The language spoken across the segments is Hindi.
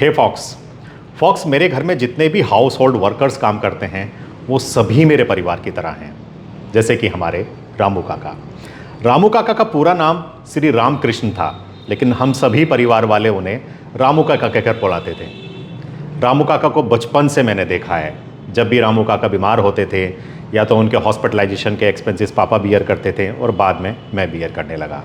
हे फॉक्स। फॉक्स, मेरे घर में जितने भी हाउस होल्ड वर्कर्स काम करते हैं वो सभी मेरे परिवार की तरह हैं। जैसे कि हमारे रामू काका। रामू काका का पूरा नाम श्री रामकृष्ण था, लेकिन हम सभी परिवार वाले उन्हें रामू काका कहकर बुलाते थे। रामू काका को बचपन से मैंने देखा है। जब भी रामू काका बीमार होते थे या तो उनके हॉस्पिटलाइजेशन के एक्सपेंसेस पापा बियर करते थे और बाद में मैं बियर करने लगा।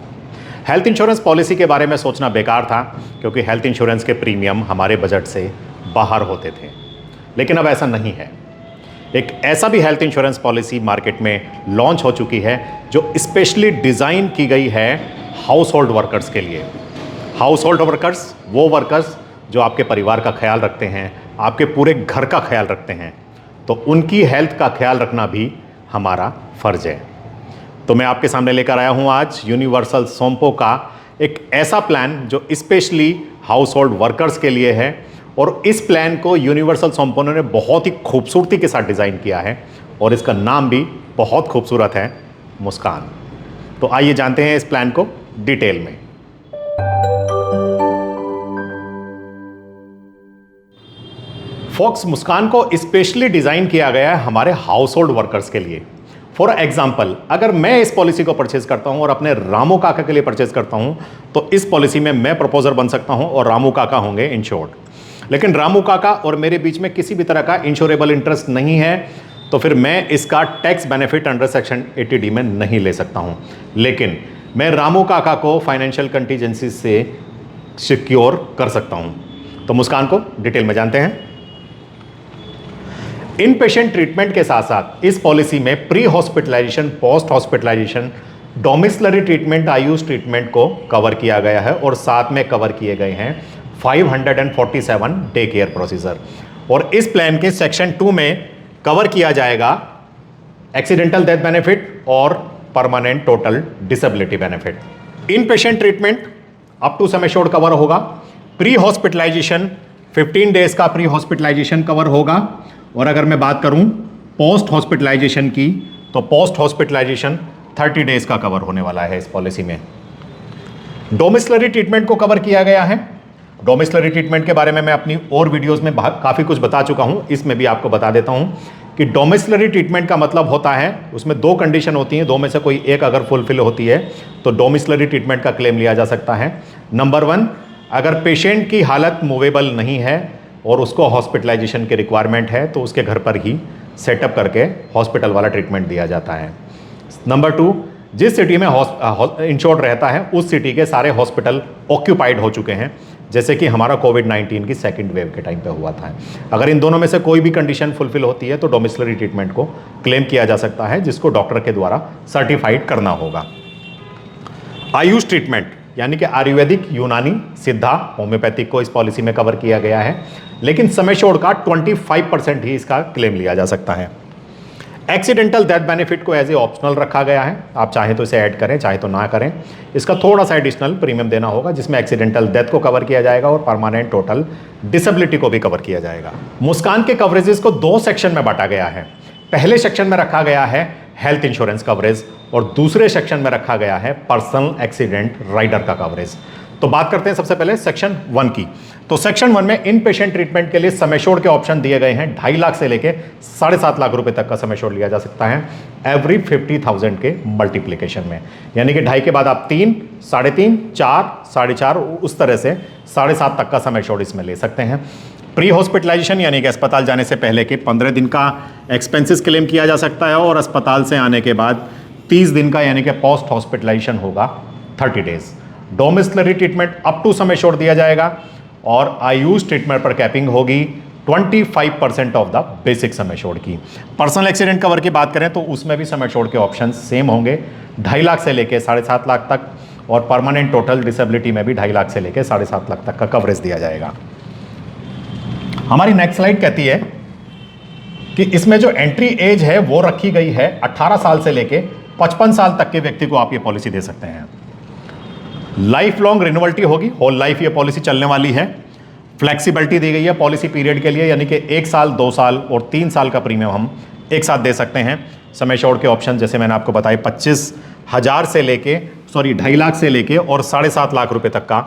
हेल्थ इंश्योरेंस पॉलिसी के बारे में सोचना बेकार था, क्योंकि हेल्थ इंश्योरेंस के प्रीमियम हमारे बजट से बाहर होते थे। लेकिन अब ऐसा नहीं है। एक ऐसा भी हेल्थ इंश्योरेंस पॉलिसी मार्केट में लॉन्च हो चुकी है जो स्पेशली डिज़ाइन की गई है हाउस होल्ड वर्कर्स के लिए। हाउस होल्ड वर्कर्स, वो वर्कर्स जो आपके परिवार का ख्याल रखते हैं, आपके पूरे घर का ख्याल रखते हैं, तो उनकी हेल्थ का ख्याल रखना भी हमारा फ़र्ज है। तो मैं आपके सामने लेकर आया हूं आज यूनिवर्सल सोम्पो का एक ऐसा प्लान जो स्पेशली हाउस होल्ड वर्कर्स के लिए है, और इस प्लान को यूनिवर्सल सोम्पो ने बहुत ही खूबसूरती के साथ डिज़ाइन किया है और इसका नाम भी बहुत खूबसूरत है, मुस्कान। तो आइए जानते हैं इस प्लान को डिटेल में। फॉक्स, मुस्कान को स्पेशली डिज़ाइन किया गया है हमारे हाउस होल्ड वर्कर्स के लिए। फॉर एग्जाम्पल, अगर मैं इस पॉलिसी को परचेज करता हूं और अपने रामू काका के लिए परचेज करता हूं, तो इस पॉलिसी में मैं प्रपोजर बन सकता हूं और रामू काका होंगे इंश्योर्ड। लेकिन रामू काका और मेरे बीच में किसी भी तरह का इंश्योरेबल इंटरेस्ट नहीं है, तो फिर मैं इसका tax benefit under section 80D में नहीं ले सकता हूं। लेकिन मैं रामू काका को फाइनेंशियल कंटीजेंसी से सिक्योर कर सकता हूं। तो मुस्कान को डिटेल में जानते हैं। इन पेशेंट ट्रीटमेंट के साथ साथ इस पॉलिसी में pre hospitalization, post hospitalization, domiciliary treatment, Ayush treatment को कवर किया गया है और साथ में कवर किए गए हैं 547 डे केयर प्रोसीजर। और इस प्लान के सेक्शन 2 में कवर किया जाएगा एक्सीडेंटल डेथ बेनिफिट और permanent total disability benefit. In patient treatment up to sum assured cover होगा। प्री हॉस्पिटलाइजेशन 15 डेज का प्री हॉस्पिटलाइजेशन कवर होगा। और अगर मैं बात करूं पोस्ट हॉस्पिटलाइजेशन की, तो पोस्ट हॉस्पिटलाइजेशन 30 डेज का कवर होने वाला है इस पॉलिसी में। डोमिसलरी ट्रीटमेंट को कवर किया गया है। डोमिसलरी ट्रीटमेंट के बारे में मैं अपनी और वीडियोस में काफ़ी कुछ बता चुका हूं, इसमें भी आपको बता देता हूं कि डोमिसलरी ट्रीटमेंट का मतलब होता है, उसमें 2 कंडीशन होती हैं, 2 में से कोई एक अगर फुलफिल होती है तो डोमिसलरी ट्रीटमेंट का क्लेम लिया जा सकता है। नंबर 1, अगर पेशेंट की हालत मूवेबल नहीं है और उसको हॉस्पिटलाइजेशन की रिक्वायरमेंट है, तो उसके घर पर ही सेटअप करके हॉस्पिटल वाला ट्रीटमेंट दिया जाता है। नंबर 2, जिस सिटी में इंश्योर्ड रहता है उस सिटी के सारे हॉस्पिटल ऑक्यूपाइड हो चुके हैं, जैसे कि हमारा कोविड-19 की सेकंड वेव के टाइम पे हुआ था। अगर इन दोनों में से कोई भी कंडीशन फुलफिल होती है तो डोमिसलरी ट्रीटमेंट को क्लेम किया जा सकता है, जिसको डॉक्टर के द्वारा सर्टिफाइड करना होगा। आयुष ट्रीटमेंट यानी कि आयुर्वेदिक, यूनानी, सिद्धा, होम्योपैथिक को इस पॉलिसी में कवर किया गया है, लेकिन सम एश्योर्ड का 25% ही इसका क्लेम लिया जा सकता है। एक्सीडेंटल डेथ बेनिफिट को एज ए ऑप्शनल रखा गया है। आप चाहें तो इसे ऐड करें, चाहे तो ना करें। इसका थोड़ा सा एडिशनल प्रीमियम देना होगा, जिसमें एक्सीडेंटल डेथ को कवर किया जाएगा और परमानेंट टोटल डिसेबिलिटी को भी कवर किया जाएगा। मुस्कान के कवरेजेस को 2 सेक्शन में बांटा गया है। पहले सेक्शन में रखा गया है हेल्थ इंश्योरेंस कवरेज और दूसरे सेक्शन में रखा गया है पर्सनल एक्सीडेंट राइडर का कवरेज। तो बात करते हैं सबसे पहले सेक्शन 1 की। तो सेक्शन 1 में इन पेशेंट ट्रीटमेंट के लिए सम एश्योर्ड के ऑप्शन दिए गए हैं। 2.5 लाख से लेके 7.5 लाख रुपए तक का सम एश्योर्ड लिया जा सकता है एवरी 50,000 के मल्टीप्लिकेशन में। यानी कि 2.5 के बाद आप 3, 3.5, 4, 4.5, उस तरह से 7.5 तक का सम एश्योर्ड इसमें ले सकते हैं। प्री हॉस्पिटलाइजेशन यानी कि अस्पताल जाने से पहले के 15 दिन का एक्सपेंसेस क्लेम किया जा सकता है, और अस्पताल से आने के बाद 30 दिन का यानी कि पोस्ट हॉस्पिटलाइजेशन होगा 30 days. Domiciliary treatment up to sum assured दिया जाएगा और आयुष ट्रीटमेंट पर कैपिंग होगी 25% of the basic sum assured की। पर्सनल एक्सीडेंट कवर की बात करें तो उसमें भी सम एश्योर्ड के ऑप्शन सेम होंगे, 2.5 लाख से लेके 7.5 लाख तक, और परमानेंट टोटल डिसेबिलिटी में भी 2.5 लाख से लेके 7.5 लाख तक का कवरेज दिया जाएगा। हमारी नेक्स्ट स्लाइड कहती है कि इसमें जो एंट्री एज है वो रखी गई है 18 साल से लेके 55 साल तक के व्यक्ति को आप ये पॉलिसी दे सकते हैं। लाइफ लॉन्ग रिन्यूअलिटी होगी, होल लाइफ ये पॉलिसी चलने वाली है। फ्लेक्सिबिलिटी दी गई है पॉलिसी पीरियड के लिए, यानी कि 1 साल, 2 साल और 3 साल का प्रीमियम हम एक साथ दे सकते हैं। सम एश्योर्ड के ऑप्शन जैसे मैंने आपको बताया 25,000 से लेके 2.5 लाख से लेके और 7.5 लाख रुपए तक का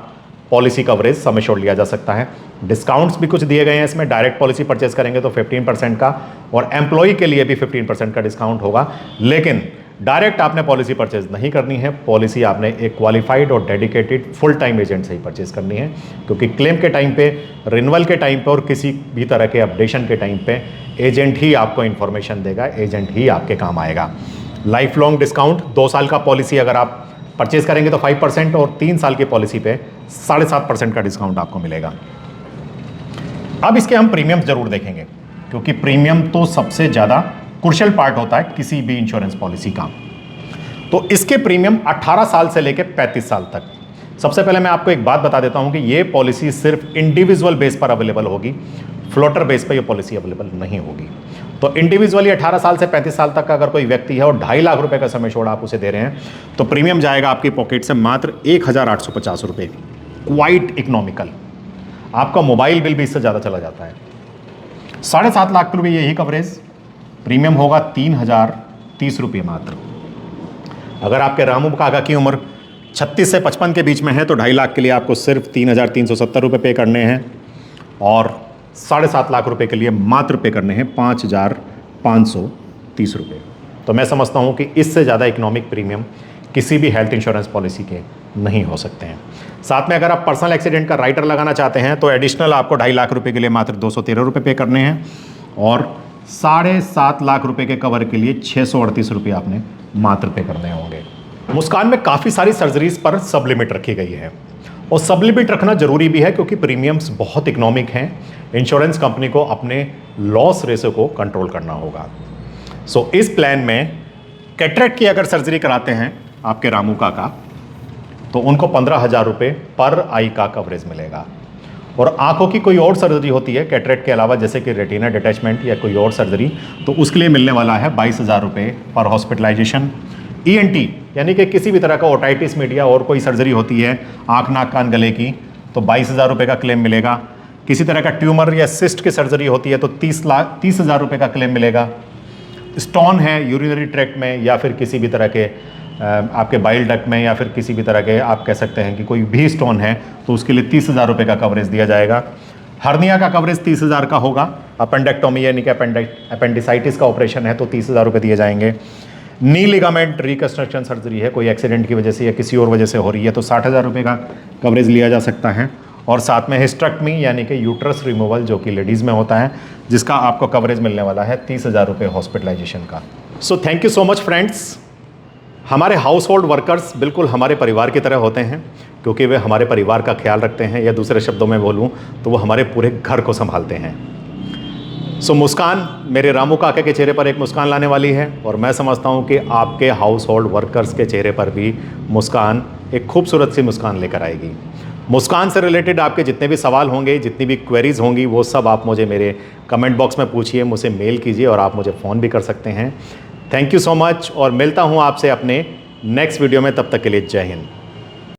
पॉलिसी कवरेज सम एश्योर्ड लिया जा सकता है। डिस्काउंट्स भी कुछ दिए गए हैं इसमें, डायरेक्ट पॉलिसी परचेज करेंगे तो 15% का, और एम्प्लॉय के लिए भी 15% का डिस्काउंट होगा। लेकिन डायरेक्ट आपने पॉलिसी परचेज नहीं करनी है, पॉलिसी आपने एक क्वालिफाइड और डेडिकेटेड फुल टाइम एजेंट से ही परचेज करनी है, क्योंकि क्लेम के टाइम पे, रिन्यूअल के टाइम पे और किसी भी तरह के अपडेशन के टाइम पे एजेंट ही आपको इन्फॉर्मेशन देगा, एजेंट ही आपके काम आएगा। लाइफ लॉन्ग डिस्काउंट, 2 साल का पॉलिसी अगर आप परचेज करेंगे तो 5% और 3 साल की पॉलिसी पे 7.5% का डिस्काउंट आपको मिलेगा। अब इसके हम प्रीमियम जरूर देखेंगे, क्योंकि प्रीमियम तो सबसे ज़्यादा क्रूशियल पार्ट होता है किसी भी इंश्योरेंस पॉलिसी का। तो इसके प्रीमियम 18 साल से लेकर 35 साल तक। सबसे पहले मैं आपको एक बात बता देता हूं कि ये पॉलिसी सिर्फ इंडिविजुअल बेस पर अवेलेबल होगी, फ्लोटर बेस पर ये पॉलिसी अवेलेबल नहीं होगी। तो इंडिविजुअली 18 साल से 35 साल तक का अगर कोई व्यक्ति है और 2.5 लाख रुपए का सम एश्योर्ड आप उसे दे रहे हैं, तो प्रीमियम जाएगा आपकी पॉकेट से मात्र 1,850 रुपये। Quite economical. आपका मोबाइल बिल भी इससे ज़्यादा चला जाता है। 7.5 लाख रुपये यही कवरेज, प्रीमियम होगा 3,030 रुपये मात्र। अगर आपके रामू काका की उम्र 36 से 55 के बीच में है तो 2.5 लाख के लिए आपको सिर्फ 3,370 रुपये पे करने हैं, और 7.5 लाख रुपए के लिए मात्र पे करने हैं 5,530 रुपये। तो मैं समझता हूं कि इससे ज़्यादा इकोनॉमिक प्रीमियम किसी भी हेल्थ इंश्योरेंस पॉलिसी के नहीं हो सकते हैं। साथ में अगर आप पर्सनल एक्सीडेंट का राइटर लगाना चाहते हैं तो एडिशनल आपको 2.5 लाख रुपए के लिए मात्र 213 रुपये पे करने हैं, और 7.5 लाख रुपए के कवर के लिए 638 रुपये आपने मात्र पे करने होंगे। मुस्कान में काफ़ी सारी सर्जरीज पर सब लिमिट रखी गई है, और सब लिमिट रखना जरूरी भी है क्योंकि प्रीमियम्स बहुत इकोनॉमिक हैं। इंश्योरेंस कंपनी को अपने लॉस रेशो को कंट्रोल करना होगा। सो इस प्लान में कैटरेक्ट की अगर सर्जरी कराते हैं आपके रामू काका, तो उनको 15,000 रुपये पर आई का कवरेज मिलेगा। और आंखों की कोई और सर्जरी होती है कैटरेक्ट के अलावा, जैसे कि रेटिना डिटैचमेंट या कोई और सर्जरी, तो उसके लिए मिलने वाला है 22,000 रुपये पर हॉस्पिटलाइजेशन। ENT यानी कि किसी भी तरह का ओटाइटिस मीडिया और कोई सर्जरी होती है आँख नाक कान गले की, तो 22,000 रुपये का क्लेम मिलेगा। किसी तरह का ट्यूमर या सिस्ट की सर्जरी होती है तो 30,000 रुपये का क्लेम मिलेगा। स्टोन है यूरिनरी ट्रैक्ट में या फिर किसी भी तरह के आपके बाइल डक्ट में, या फिर किसी भी तरह के आप कह सकते हैं कि कोई भी स्टोन है, तो उसके लिए 30,000 रुपये का कवरेज दिया जाएगा। हर्निया का कवरेज 30,000 का होगा। अपेंडेक्टोमी यानी कि अपेंडिसाइटिस का ऑपरेशन है तो 30,000 रुपये दिए जाएंगे। नी लिगामेंट रिकंस्ट्रक्शन सर्जरी है, कोई एक्सीडेंट की वजह से या किसी और वजह से हो रही है, तो 60,000 रुपये का कवरेज लिया जा सकता है। और साथ में हिस्टेक्टमी यानी कि यूट्रस रिमूवल जो कि लेडीज़ में होता है, जिसका आपको कवरेज मिलने वाला है 30,000 रुपये हॉस्पिटलाइजेशन का। So thank you so much friends. हमारे हाउस होल्ड वर्कर्स बिल्कुल हमारे परिवार की तरह होते हैं, क्योंकि वे हमारे परिवार का ख्याल रखते हैं, या दूसरे शब्दों में बोलूँ तो वो हमारे पूरे घर को संभालते हैं। सो मुस्कान मेरे रामू काका के चेहरे पर एक मुस्कान लाने वाली है, और मैं समझता हूँ कि आपके हाउस होल्ड वर्कर्स के चेहरे पर भी मुस्कान एक खूबसूरत सी मुस्कान लेकर आएगी। मुस्कान से रिलेटेड आपके जितने भी सवाल होंगे, जितनी भी क्वेरीज होंगी, वो सब आप मुझे मेरे कमेंट बॉक्स में पूछिए, मुझे मेल कीजिए, और आप मुझे फ़ोन भी कर सकते हैं। थैंक यू सो मच, और मिलता हूँ आपसे अपने नेक्स्ट वीडियो में। तब तक के लिए जय हिंद।